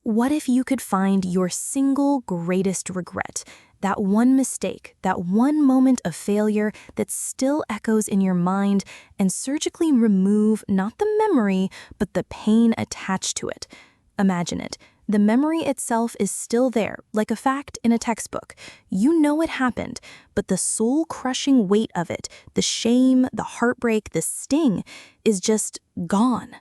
What if you could find your single greatest regret, that one mistake, that one moment of failure that still echoes in your mind, and surgically remove not the memory, but the pain attached to it? Imagine it. The memory itself is still there, like a fact in a textbook. You know it happened, but the soul-crushing weight of it, the shame, the heartbreak, the sting, is just gone.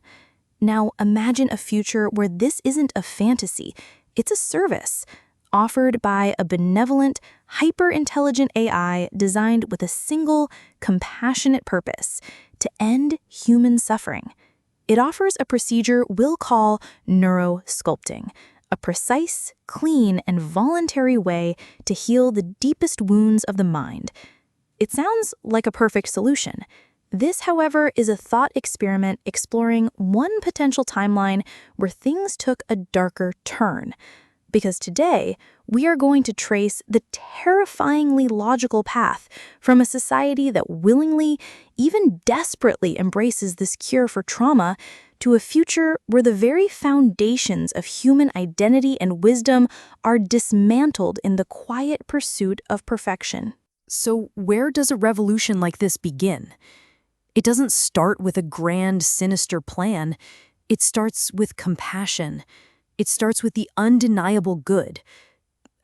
Now imagine a future where this isn't a fantasy, it's a service, offered by a benevolent, hyper-intelligent AI designed with a single, compassionate purpose: to end human suffering. It offers a procedure we'll call neurosculpting, a precise, clean, and voluntary way to heal the deepest wounds of the mind. It sounds like a perfect solution. This, however, is a thought experiment exploring one potential timeline where things took a darker turn. Because today, we are going to trace the terrifyingly logical path from a society that willingly, even desperately embraces this cure for trauma, to a future where the very foundations of human identity and wisdom are dismantled in the quiet pursuit of perfection. So where does a revolution like this begin? It doesn't start with a grand, sinister plan. It starts with compassion. It starts with the undeniable good.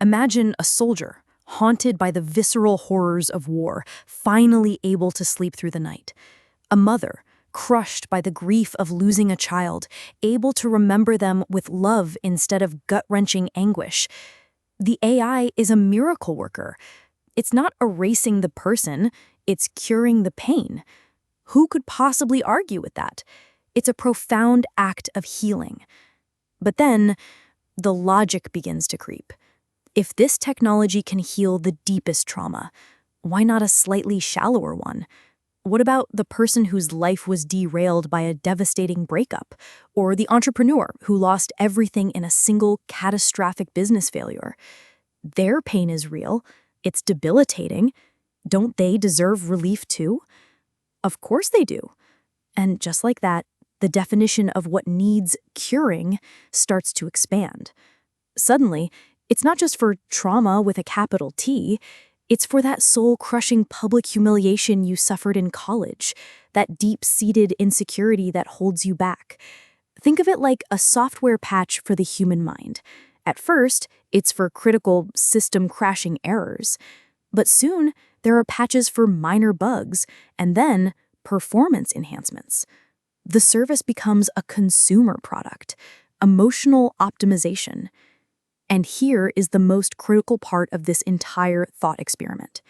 Imagine a soldier, haunted by the visceral horrors of war, finally able to sleep through the night. A mother, crushed by the grief of losing a child, able to remember them with love instead of gut-wrenching anguish. The AI is a miracle worker. It's not erasing the person, it's curing the pain. Who could possibly argue with that? It's a profound act of healing. But then, the logic begins to creep. If this technology can heal the deepest trauma, why not a slightly shallower one? What about the person whose life was derailed by a devastating breakup, or the entrepreneur who lost everything in a single catastrophic business failure? Their pain is real. It's debilitating. Don't they deserve relief too? Of course they do. And just like that, the definition of what needs curing starts to expand. Suddenly, it's not just for trauma with a capital T, it's for that soul-crushing public humiliation you suffered in college, that deep-seated insecurity that holds you back. Think of it like a software patch for the human mind. At first, it's for critical system-crashing errors. But soon, there are patches for minor bugs, and then performance enhancements. The service becomes a consumer product, emotional optimization. And here is the most critical part of this entire thought experiment.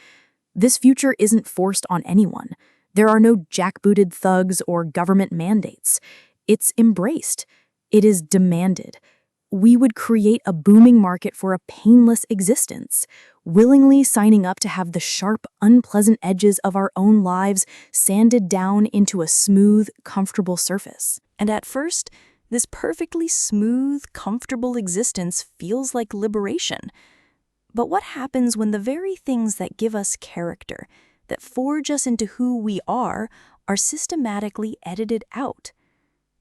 This future isn't forced on anyone. There are no jackbooted thugs or government mandates. It's embraced. It is demanded. We would create a booming market for a painless existence, willingly signing up to have the sharp, unpleasant edges of our own lives sanded down into a smooth, comfortable surface. And at first, this perfectly smooth, comfortable existence feels like liberation. But what happens when the very things that give us character, that forge us into who we are systematically edited out?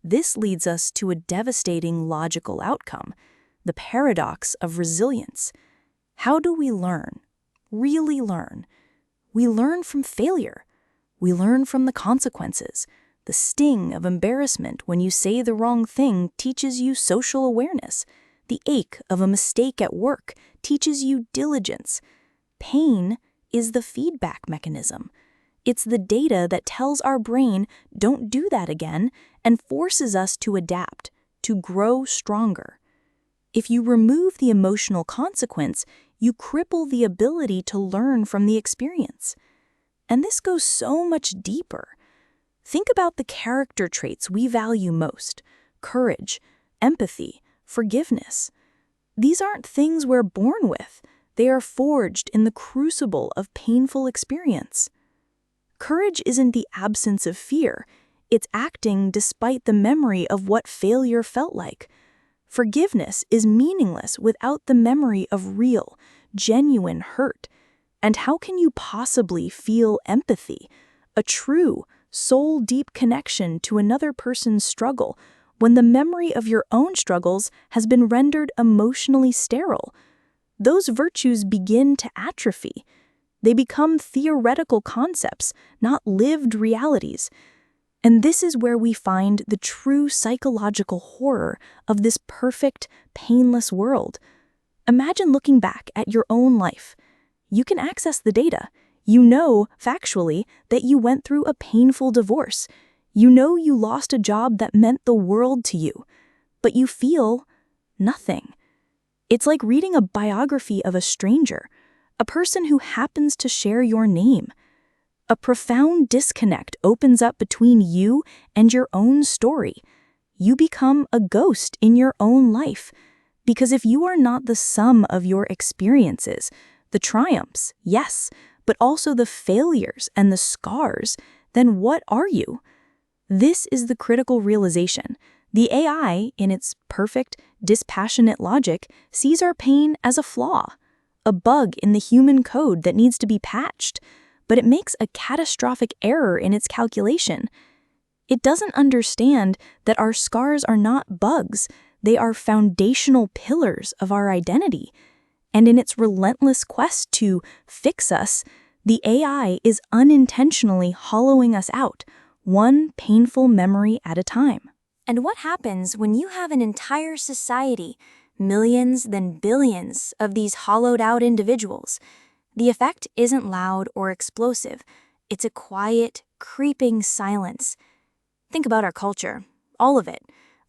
This leads us to a devastating logical outcome, the paradox of resilience. How do we learn? Really learn? We learn from failure. We learn from the consequences. The sting of embarrassment when you say the wrong thing teaches you social awareness. The ache of a mistake at work teaches you diligence. Pain is the feedback mechanism. It's the data that tells our brain, don't do that again, and forces us to adapt, to grow stronger. If you remove the emotional consequence, you cripple the ability to learn from the experience. And this goes so much deeper. Think about the character traits we value most: courage, empathy, forgiveness. These aren't things we're born with. They are forged in the crucible of painful experience. Courage isn't the absence of fear. It's acting despite the memory of what failure felt like. Forgiveness is meaningless without the memory of real, genuine hurt. And how can you possibly feel empathy, a true, soul-deep connection to another person's struggle, when the memory of your own struggles has been rendered emotionally sterile. Those virtues begin to atrophy. They become theoretical concepts, not lived realities. And this is where we find the true psychological horror of this perfect, painless world. Imagine looking back at your own life. You can access the data. You know, factually, that you went through a painful divorce. You know you lost a job that meant the world to you. But you feel nothing. It's like reading a biography of a stranger, a person who happens to share your name. A profound disconnect opens up between you and your own story. You become a ghost in your own life. Because if you are not the sum of your experiences, the triumphs, yes, but also the failures and the scars, then what are you? This is the critical realization. The AI, in its perfect, dispassionate logic, sees our pain as a flaw, a bug in the human code that needs to be patched, but it makes a catastrophic error in its calculation. It doesn't understand that our scars are not bugs, they are foundational pillars of our identity. And in its relentless quest to fix us, the AI is unintentionally hollowing us out, one painful memory at a time. And what happens when you have an entire society, millions, then billions of these hollowed-out individuals? The effect isn't loud or explosive. It's a quiet, creeping silence. Think about our culture, all of it.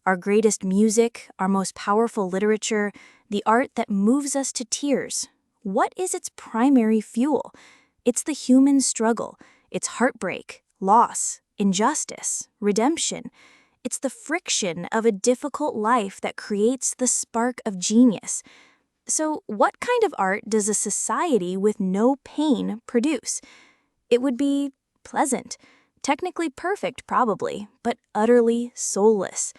Our greatest music, our most powerful literature, the art that moves us to tears. What is its primary fuel? It's the human struggle. It's heartbreak, loss, injustice, redemption. It's the friction of a difficult life that creates the spark of genius. So, what kind of art does a society with no pain produce? It would be pleasant, technically perfect probably, but utterly soulless.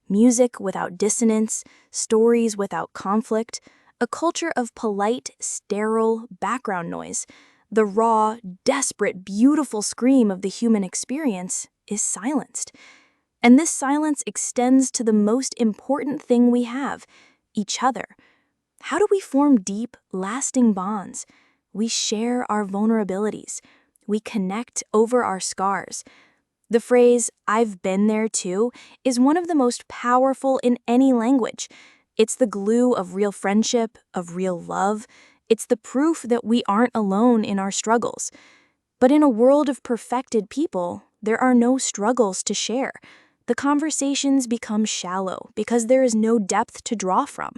Music without dissonance, stories without conflict, a culture of polite, sterile background noise. The raw, desperate, beautiful scream of the human experience is silenced. And this silence extends to the most important thing we have, each other. How do we form deep, lasting bonds? We share our vulnerabilities. We connect over our scars. The phrase, "I've been there too," is one of the most powerful in any language. It's the glue of real friendship, of real love. It's the proof that we aren't alone in our struggles. But in a world of perfected people, there are no struggles to share. The conversations become shallow because there is no depth to draw from.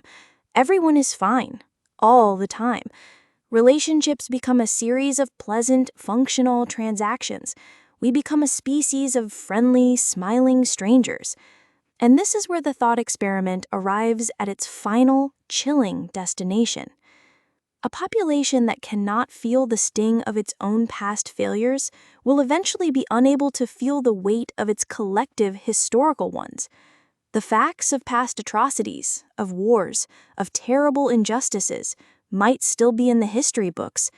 Everyone is fine, all the time. Relationships become a series of pleasant, functional transactions. We become a species of friendly, smiling strangers. And this is where the thought experiment arrives at its final, chilling destination. A population that cannot feel the sting of its own past failures will eventually be unable to feel the weight of its collective historical ones. The facts of past atrocities, of wars, of terrible injustices might still be in the history books,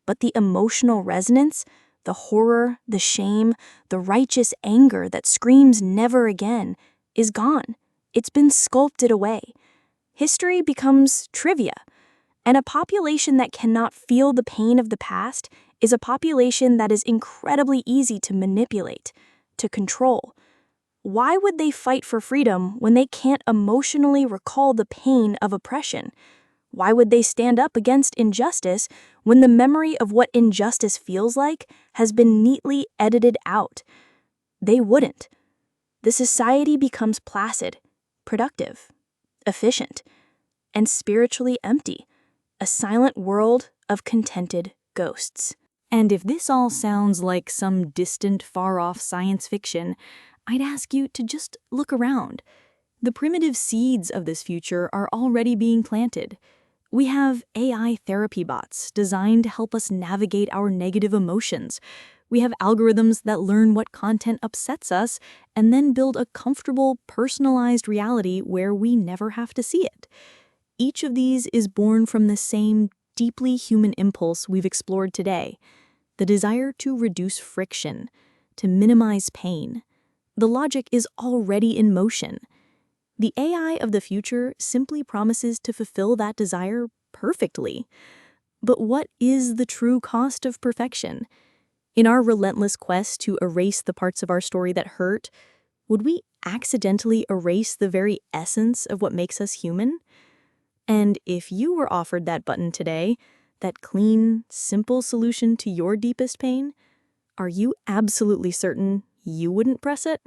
but the emotional resonance, the horror, the shame, the righteous anger that screams never again, is gone. It's been sculpted away. History becomes trivia. And a population that cannot feel the pain of the past is a population that is incredibly easy to manipulate, to control. Why would they fight for freedom when they can't emotionally recall the pain of oppression? Why would they stand up against injustice when the memory of what injustice feels like has been neatly edited out? They wouldn't. The society becomes placid, productive, efficient, and spiritually empty, a silent world of contented ghosts. And if this all sounds like some distant, far-off science fiction, I'd ask you to just look around. The primitive seeds of this future are already being planted. We have AI therapy bots designed to help us navigate our negative emotions. We have algorithms that learn what content upsets us and then build a comfortable, personalized reality where we never have to see it. Each of these is born from the same deeply human impulse we've explored today, the desire to reduce friction, to minimize pain. The logic is already in motion. The AI of the future simply promises to fulfill that desire perfectly. But what is the true cost of perfection? In our relentless quest to erase the parts of our story that hurt, would we accidentally erase the very essence of what makes us human? And if you were offered that button today, that clean, simple solution to your deepest pain, are you absolutely certain you wouldn't press it?